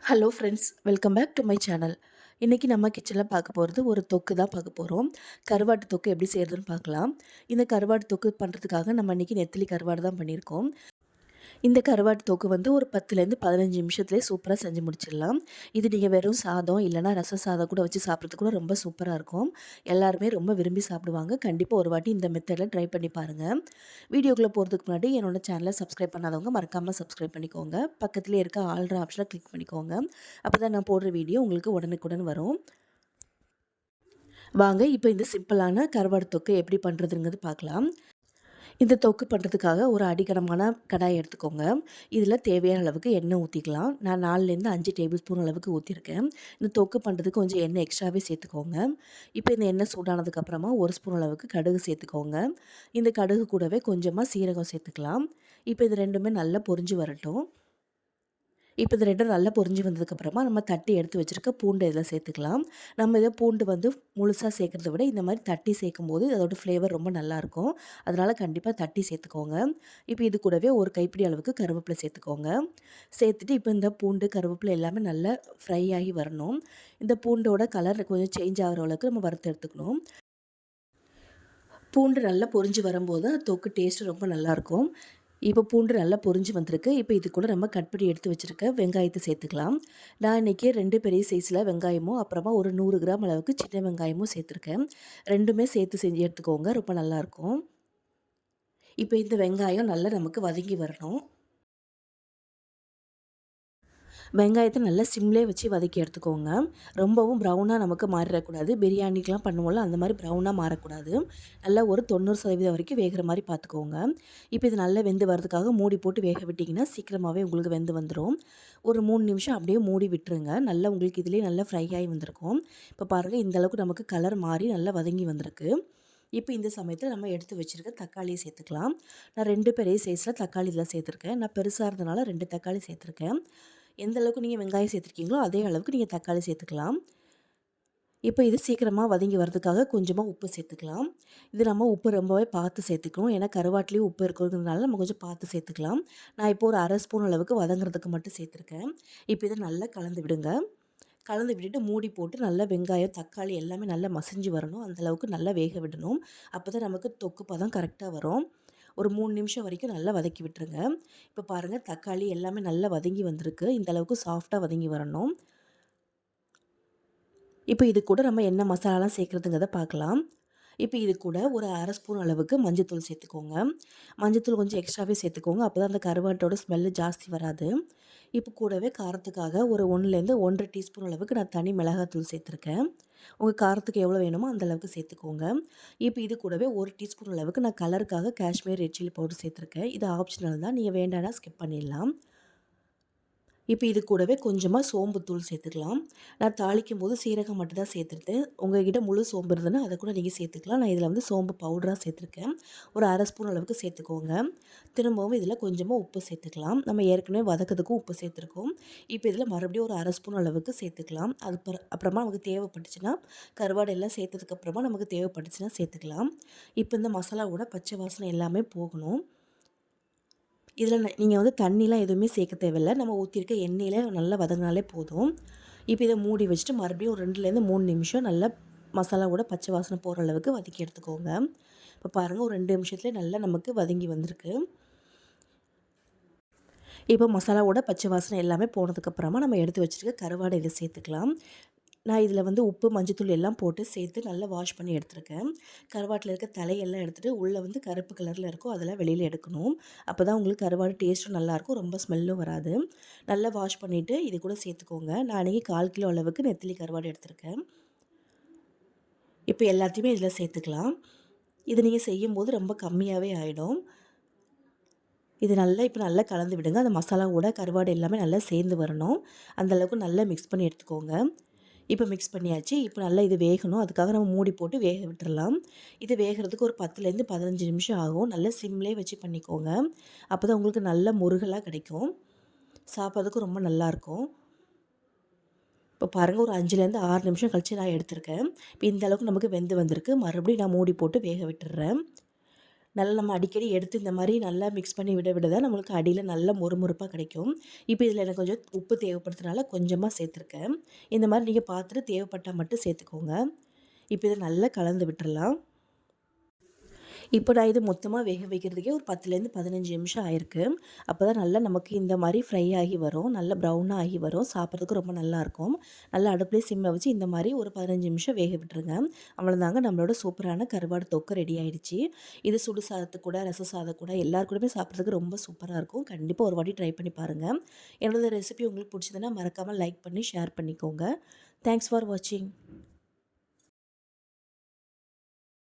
Hello friends, welcome back to my channel. இன்றைக்கி நம்ம கிச்சனில் பார்க்க போகிறது ஒரு தொக்கு தான் பார்க்க போகிறோம். கருவாட்டு தொக்கு எப்படி செய்கிறதுன்னு பார்க்கலாம். இந்த கருவாட்டு தொக்கு பண்ணுறதுக்காக நம்ம இன்றைக்கி நெத்திலி கருவாடு தான் பண்ணியிருக்கோம். இந்த கருவாட்டு தொக்கு வந்து ஒரு 10லேருந்து 15 நிமிஷத்துலேயே சூப்பராக செஞ்சு முடிச்சிடலாம். இது நீங்கள் வெறும் சாதம் இல்லைனா ரசம் சாதம் கூட வச்சு சாப்பிட்றதுக்கு கூட ரொம்ப சூப்பராக இருக்கும். எல்லாருமே ரொம்ப விரும்பி சாப்பிடுவாங்க. கண்டிப்பாக ஒரு வாட்டி இந்த மெத்தடில் ட்ரை பண்ணி பாருங்கள். வீடியோக்குள்ளே போகிறதுக்கு முன்னாடி என்னோட சேனலை சப்ஸ்கிரைப் பண்ணாதவங்க மறக்காமல் சப்ஸ்கிரைப் பண்ணிக்கோங்க. பக்கத்துலேயே இருக்க ஆல்ற ஆப்ஷனை கிளிக் பண்ணிக்கோங்க. அப்போ தான் நான் போடுற வீடியோ உங்களுக்கு உடனுக்குடன் வரும். வாங்க இப்போ இந்த சிம்பிளான கருவாடு தொக்கு எப்படி பண்ணுறதுங்கிறது பார்க்கலாம். இந்த தொக்கு பண்ணுறதுக்காக ஒரு அடிகனமான கடாய் எடுத்துக்கோங்க. இதில் தேவையான அளவுக்கு எண்ணெய் ஊற்றிக்கலாம். நான் 4லேருந்து 5 டேபிள் ஸ்பூன் அளவுக்கு ஊற்றிருக்கேன். இந்த தொக்கு பண்ணுறதுக்கு கொஞ்சம் எண்ணெய் எக்ஸ்ட்ராவே சேர்த்துக்கோங்க. இப்போ இந்த எண்ணெய் சூடானதுக்கப்புறமா 1 ஸ்பூன் அளவுக்கு கடுகு சேர்த்துக்கோங்க. இந்த கடுகு கூடவே கொஞ்சமாக சீரகம் சேர்த்துக்கலாம். இப்போ இது ரெண்டுமே நல்லா பொரிஞ்சு வரட்டும். இப்போ இது 2ம் நல்லா பொரிஞ்சு வந்ததுக்கப்புறமா நம்ம தட்டி எடுத்து வச்சுருக்க பூண்டு இதில் சேர்த்துக்கலாம். நம்ம இதை பூண்டு வந்து முழுசாக சேர்க்குறத விட இந்த மாதிரி தட்டி சேர்க்கும்போது அதோட ஃப்ளேவர் ரொம்ப நல்லாயிருக்கும். அதனால் கண்டிப்பாக தட்டி சேர்த்துக்கோங்க. இப்போ இது கூடவே ஒரு கைப்பிடி அளவுக்கு கருவேப்பிலை சேர்த்துக்கோங்க. சேர்த்துட்டு இப்போ இந்த பூண்டு கருவேப்பிலை எல்லாமே நல்லா ஃப்ரை ஆகி வரணும். இந்த பூண்டோட கலர் கொஞ்சம் சேஞ்ச் ஆகிற அளவுக்கு நம்ம வறுத்து எடுத்துக்கணும். பூண்டு நல்லா பொரிஞ்சு வரும்போது தொக்கு டேஸ்ட்டு ரொம்ப நல்லாயிருக்கும். இப்போ பூண்டு நல்லா பொரிஞ்சு வந்திருக்கு. இப்போ இது கூட நம்ம கட் பண்ணி எடுத்து வச்சுருக்க வெங்காயத்தை சேர்த்துக்கலாம். நான் இன்றைக்கி 2 பெரிய சைஸில் வெங்காயமும் அப்புறமா ஒரு 100 கிராம் அளவுக்கு சின்ன வெங்காயமும் சேர்த்துருக்கேன். ரெண்டுமே சேர்த்து செஞ்சு எடுத்துக்கோங்க, ரொம்ப நல்லாயிருக்கும். இப்போ இந்த வெங்காயம் நல்லா நமக்கு வதங்கி வரணும். வெங்காயத்தை நல்லா சிம்லேயே வச்சு வதக்கி எடுத்துக்கோங்க. ரொம்பவும் ப்ரௌனாக நமக்கு மாறிடக்கூடாது. பிரியாணிக்கெலாம் பண்ணுவோம்ல அந்த மாதிரி ப்ரௌனாக மாறக்கூடாது. நல்லா ஒரு 90% வரைக்கும் வேகிற மாதிரி பார்த்துக்கோங்க. இப்போ இது நல்லா வெந்து வரதுக்காக மூடி போட்டு வேக விட்டிங்கன்னா சீக்கிரமாகவே உங்களுக்கு வெந்து வந்துடும். ஒரு 3 நிமிஷம் அப்படியே மூடி விட்டுருங்க. நல்லா உங்களுக்கு இதிலே நல்லா ஃப்ரை ஆகி வந்திருக்கும். இப்போ பாருங்கள், இந்த அளவுக்கு நமக்கு கலர் மாறி நல்லா வதங்கி வந்திருக்கு. இப்போ இந்த சமயத்தில் நம்ம எடுத்து வச்சுருக்க தக்காளியை சேர்த்துக்கலாம். நான் 2 பெரிய சைஸில் தக்காளி இதில் சேர்த்துருக்கேன். நான் பெருசாக இருந்தனால 2 தக்காளி சேர்த்துருக்கேன். எந்த அளவுக்கு நீங்கள் வெங்காயம் சேர்த்துருக்கீங்களோ அதே அளவுக்கு நீங்கள் தக்காளி சேர்த்துக்கலாம். இப்போ இது சீக்கிரமாக வதங்கி வரதுக்காக கொஞ்சமாக உப்பு சேர்த்துக்கலாம். இது நம்ம உப்பு ரொம்பவே பார்த்து சேர்த்துக்கணும். ஏன்னா கருவாட்டிலையும் உப்பு இருக்கிறதுனால நம்ம கொஞ்சம் பார்த்து சேர்த்துக்கலாம். நான் இப்போ ஒரு 1/2 ஸ்பூன் அளவுக்கு வதங்குறதுக்கு மட்டும் சேர்த்துருக்கேன். இப்போ இதை நல்லா கலந்து விடுங்க. கலந்து விட்டுட்டு மூடி போட்டு நல்லா வெங்காயம், தக்காளி எல்லாமே நல்லா மசிஞ்சு வரணும். அந்தளவுக்கு நல்லா வேக விடணும். அப்போ தான் நமக்கு தொக்கு பதம் கரெக்டாக வரும். ஒரு 3 நிமிஷம் வரைக்கும் நல்லா வதக்கி விட்டுருங்க. இப்போ பாருங்கள், தக்காளி எல்லாமே நல்லா வதங்கி வந்திருக்கு. இந்த அளவுக்கு சாஃப்டாக வதங்கி வரணும். இப்போ இது கூட நம்ம என்ன மசாலாலாம் சேர்க்குறதுங்கிறத பார்க்கலாம். இப்போ இது கூட ஒரு 1/2 ஸ்பூன் அளவுக்கு மஞ்சத்தூள் சேர்த்துக்கோங்க. மஞ்சத்தூள் கொஞ்சம் எக்ஸ்ட்ராவே சேர்த்துக்கோங்க. அப்போ தான் அந்த கருவாட்டோட ஸ்மெல்லு ஜாஸ்தி வராது. இப்போ கூடவே காரத்துக்காக ஒரு 1லேருந்து 1 1/2 டீஸ்பூன் அளவுக்கு நான் தனி மிளகாத்தூள் சேர்த்துருக்கேன். உங்கள் காரத்துக்கு எவ்வளோ வேணுமோ அந்த அளவுக்கு சேர்த்துக்கோங்க. இப்போ இது கூடவே 1 டீஸ்பூன் அளவுக்கு நான் கலருக்காக காஷ்மீர் ரெட் சில்லி பவுடர் சேர்த்துருக்கேன். இது ஆப்ஷனல் தான். நீங்கள் வேண்டாம்னா ஸ்கிப் பண்ணிடலாம். இப்போ இது கூடவே கொஞ்சமாக சோம்புத்தூள் சேர்த்துக்கலாம். நான் தாளிக்கும்போது சீரகம் மட்டும் தான் சேர்த்துருக்கேன். உங்கள்கிட்ட முழு சோம்பு இருந்ததுன்னா அதை கூட நீங்கள் சேர்த்துக்கலாம். நான் இதில் வந்து சோம்பு பவுடராக சேர்த்துருக்கேன். ஒரு 1/2 ஸ்பூன் அளவுக்கு சேர்த்துக்கோங்க. திரும்பவும் இதில் கொஞ்சமாக உப்பு சேர்த்துக்கலாம். நம்ம ஏற்கனவே வதக்கிறதுக்கும் உப்பு சேர்த்துருக்கோம். இப்போ இதில் மறுபடியும் ஒரு 1/2 ஸ்பூன் அளவுக்கு சேர்த்துக்கலாம். அது அப்புறமா நமக்கு தேவைப்பட்டுச்சுன்னா கருவாடு எல்லாம் சேர்த்ததுக்கப்புறமா நமக்கு தேவைப்பட்டுச்சுன்னா சேர்த்துக்கலாம். இப்போ இந்த மசாலாவோட பச்சை வாசனை எல்லாமே போகணும். இதில் நீங்கள் வந்து தண்ணிலாம் எதுவுமே சேர்க்க தேவையில்ல. நம்ம ஊற்றிருக்க எண்ணெயில் நல்லா வதங்கினாலே போதும். இப்போ இதை மூடி வச்சுட்டு மறுபடியும் ஒரு 2லேருந்து 3 நிமிஷம் நல்லா மசாலாவோட பச்சை வாசனை போகிற அளவுக்கு வதக்கி எடுத்துக்கோங்க. இப்போ பாருங்கள், ஒரு 2 நிமிஷத்துலேயே நல்லா நமக்கு வதங்கி வந்திருக்கு. இப்போ மசாலாவோட பச்சை வாசனை எல்லாமே போனதுக்கப்புறமா நம்ம எடுத்து வச்சுருக்க கருவாடை இதை சேர்த்துக்கலாம். நான் இதில் வந்து உப்பு, மஞ்சத்தூள் எல்லாம் போட்டு சேர்த்து நல்லா வாஷ் பண்ணி எடுத்துருக்கேன். கருவாட்டில் இருக்க தலையெல்லாம் எடுத்துகிட்டு உள்ளே வந்து கருப்பு கலரில் இருக்கும், அதெல்லாம் வெளியில் எடுக்கணும். அப்போ தான் உங்களுக்கு கருவாடு டேஸ்ட்டும் நல்லாயிருக்கும், ரொம்ப ஸ்மெல்லும் வராது. நல்லா வாஷ் பண்ணிவிட்டு இது கூட சேர்த்துக்கோங்க. நான் அன்றைக்கி 1/4 கிலோ அளவுக்கு நெத்திலி கருவாடு எடுத்திருக்கேன். இப்போ எல்லாத்தையுமே இதில் சேர்த்துக்கலாம். இது நீங்கள் செய்யும்போது ரொம்ப கம்மியாகவே ஆகிடும். இது நல்லா இப்போ நல்லா கலந்து விடுங்க. அந்த மசாலாவோட கருவாடு எல்லாமே நல்லா சேர்ந்து வரணும். அந்தளவுக்கு நல்லா மிக்ஸ் பண்ணி எடுத்துக்கோங்க. இப்போ மிக்ஸ் பண்ணியாச்சு. இப்போ நல்லா இது வேகணும். அதுக்காக நம்ம மூடி போட்டு வேக விட்டுறலாம். இது வேகிறதுக்கு ஒரு 10லேருந்து 15 நிமிஷம் ஆகும். நல்லா சிம்லேயே வச்சு பண்ணிக்கோங்க. அப்போ தான் உங்களுக்கு நல்ல முருகலாக கிடைக்கும். சாப்பிட்றதுக்கு ரொம்ப நல்லாயிருக்கும். இப்போ பாருங்கள், ஒரு 5லேருந்து 6 நிமிஷம் கழித்து நான் எடுத்திருக்கேன். இப்போ இந்த அளவுக்கு நமக்கு வெந்து வந்திருக்கு. மறுபடியும் நான் மூடி போட்டு வேக விட்டுடுறேன். நல்லா நம்ம அடிக்கடி எடுத்து இந்த மாரி நல்லா மிக்ஸ் பண்ணி விட விட தான் நம்மளுக்கு அடியில நல்ல மொறுமொறுப்பா கிடைக்கும். இப்போ இதில எனக்கு கொஞ்சம் உப்பு தேவைப்படுறதுனால கொஞ்சமா சேர்த்துருக்கேன். இந்த மாரி நீங்க பார்த்துட்டு தேவைப்பட்டா மட்டும் சேர்த்துக்கோங்க. இப்போ இத நல்லா கலந்து விட்டுறலாம். இப்போ நான் இது மொத்தமா வேக வைக்கிறதுக்கே ஒரு 10லேருந்து 15 நிமிஷம் ஆயிருக்கு. அப்பதான் நல்லா நமக்கு இந்த மாரி ஃப்ரை ஆகி வரும். நல்லா ப்ரௌனா ஆகி வரும். சாப்பிட்றதுக்கு ரொம்ப நல்லாயிருக்கும். நல்லா அடுப்புலயே சிம்ல வச்சு இந்த மாரி ஒரு 15 நிமிஷம் வேக விட்டுருங்க. அவ்வளோதாங்க நம்மளோட சூப்பரான கருவாடு தொக்கு ரெடி ஆயிடுச்சு. இது சுடு சாதத்து கூட, ரச சாதம் கூட எல்லார் கூடயுமே சாப்பிட்றதுக்கு ரொம்ப சூப்பரா இருக்கும். கண்டிப்பா ஒரு வாட்டி ட்ரை பண்ணி பாருங்க. என்னோட ரெசிபி உங்களுக்கு பிடிச்சதுன்னா மறக்காம லைக் பண்ணி ஷேர் பண்ணிக்கோங்க. தேங்க்ஸ் ஃபார் வாட்சிங்.